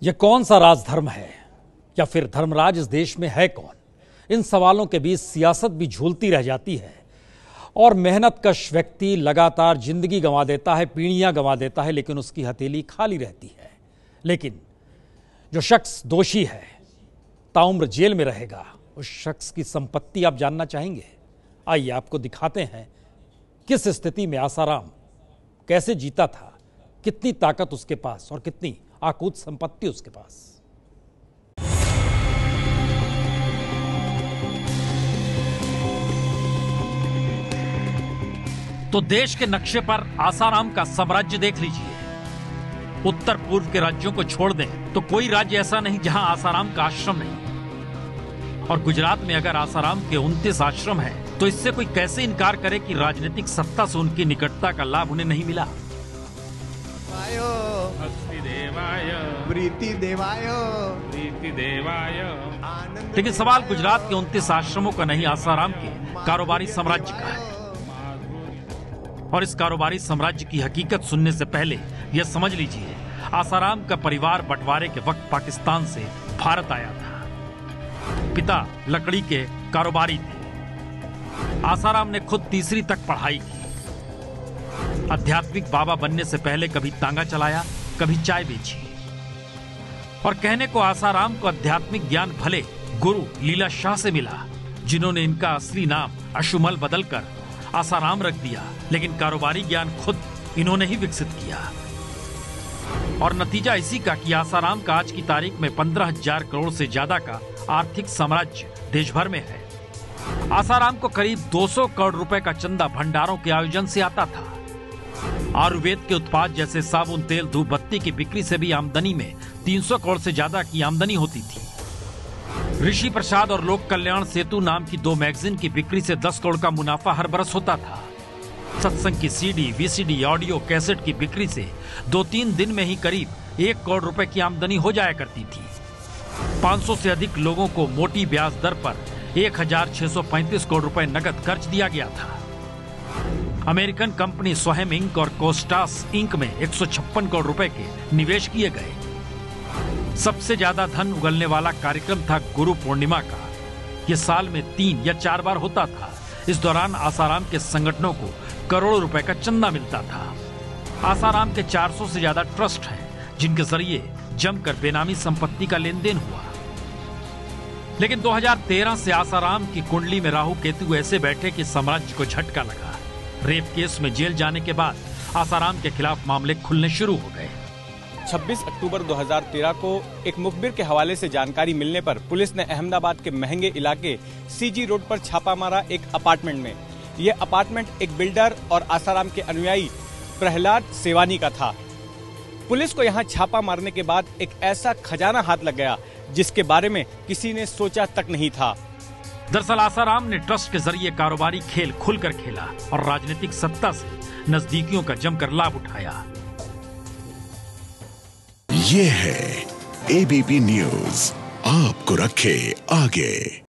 यह कौन सा राजधर्म है या फिर धर्मराज इस देश में है कौन? इन सवालों के बीच सियासत भी झूलती रह जाती है और मेहनतकश व्यक्ति लगातार जिंदगी गंवा देता है, पीढ़ियां गंवा देता है, लेकिन उसकी हथेली खाली रहती है। लेकिन जो शख्स दोषी है, ताउम्र जेल में रहेगा, उस शख्स की संपत्ति आप जानना चाहेंगे? आइए आपको दिखाते हैं किस स्थिति में आसाराम कैसे जीता था, कितनी ताकत उसके पास और कितनी आकूत संपत्ति उसके पास। तो देश के नक्शे पर आसाराम का साम्राज्य देख लीजिए। उत्तर पूर्व के राज्यों को छोड़ दें तो कोई राज्य ऐसा नहीं जहां आसाराम का आश्रम नहीं। और गुजरात में अगर आसाराम के 29 आश्रम हैं, तो इससे कोई कैसे इनकार करे कि राजनीतिक सत्ता से उनकी निकटता का लाभ उन्हें नहीं मिला। लेकिन सवाल गुजरात के 29 आश्रमों का नहीं, आसाराम के कारोबारी साम्राज्य का है। और इस कारोबारी साम्राज्य की हकीकत सुनने से पहले यह समझ लीजिए, आसाराम का परिवार बंटवारे के वक्त पाकिस्तान से भारत आया था। पिता लकड़ी के कारोबारी थे। आसाराम ने खुद तीसरी तक पढ़ाई की। आध्यात्मिक बाबा बनने से पहले कभी तांगा चलाया, कभी चाय बेची। और कहने को आसाराम को आध्यात्मिक ज्ञान भले गुरु लीला शाह से मिला, जिन्होंने इनका असली नाम अशुमल बदलकर आसाराम रख दिया, लेकिन कारोबारी ज्ञान खुद इन्होंने ही विकसित किया। और नतीजा इसी का कि आसाराम का आज की तारीख में 15,000 करोड़ से ज्यादा का आर्थिक साम्राज्य देश भर में है। आसाराम को करीब 200 करोड़ रुपए का चंदा भंडारों के आयोजन से आता था। आयुर्वेद के उत्पाद जैसे साबुन, तेल, धूप बत्ती की बिक्री से भी आमदनी में 300 करोड़ से ज्यादा की आमदनी होती थी। ऋषि प्रसाद और लोक कल्याण सेतु नाम की 2 मैगजीन की बिक्री से 10 करोड़ का मुनाफा हर बरस होता था। सत्संग की सीडी, वीसीडी, ऑडियो कैसेट की बिक्री से 2-3 दिन में ही करीब 1 करोड़ रुपए की आमदनी हो जाया करती थी। 500 से अधिक लोगों को मोटी ब्याज दर पर 1,635 करोड़ रुपए नकद कर्ज दिया गया था। अमेरिकन कंपनी स्वयं इंक और कोस्टास इंक में 156 करोड़ रुपए के निवेश किए गए। सबसे ज्यादा धन उगलने वाला कार्यक्रम था गुरु पूर्णिमा का। यह साल में 3 या 4 बार होता था। इस दौरान आसाराम के संगठनों को करोड़ों रुपए का चंदा मिलता था। आसाराम के 400 से ज्यादा ट्रस्ट हैं, जिनके जरिए जमकर बेनामी संपत्ति का लेन देन हुआ। लेकिन 2013 से आसाराम की कुंडली में राहु केतु ऐसे बैठे कि साम्राज्य को झटका लगा। रेप केस में जेल जाने के बाद आसाराम के खिलाफ मामले खुलने शुरू हो गए। 26 अक्टूबर 2013 को एक मुखबिर के हवाले से जानकारी मिलने पर पुलिस ने अहमदाबाद के महंगे इलाके सीजी रोड पर छापा मारा एक अपार्टमेंट में। यह अपार्टमेंट एक बिल्डर और आसाराम के अनुयायी प्रहलाद सेवानी का था। पुलिस को यहां छापा मारने के बाद एक ऐसा खजाना हाथ लग गया जिसके बारे में किसी ने सोचा तक नहीं था। दरअसल आसाराम ने ट्रस्ट के जरिए कारोबारी खेल खुलकर खेला और राजनीतिक सत्ता से नजदीकियों का जमकर लाभ उठाया। ये है एबीपी न्यूज़, आपको रखे आगे।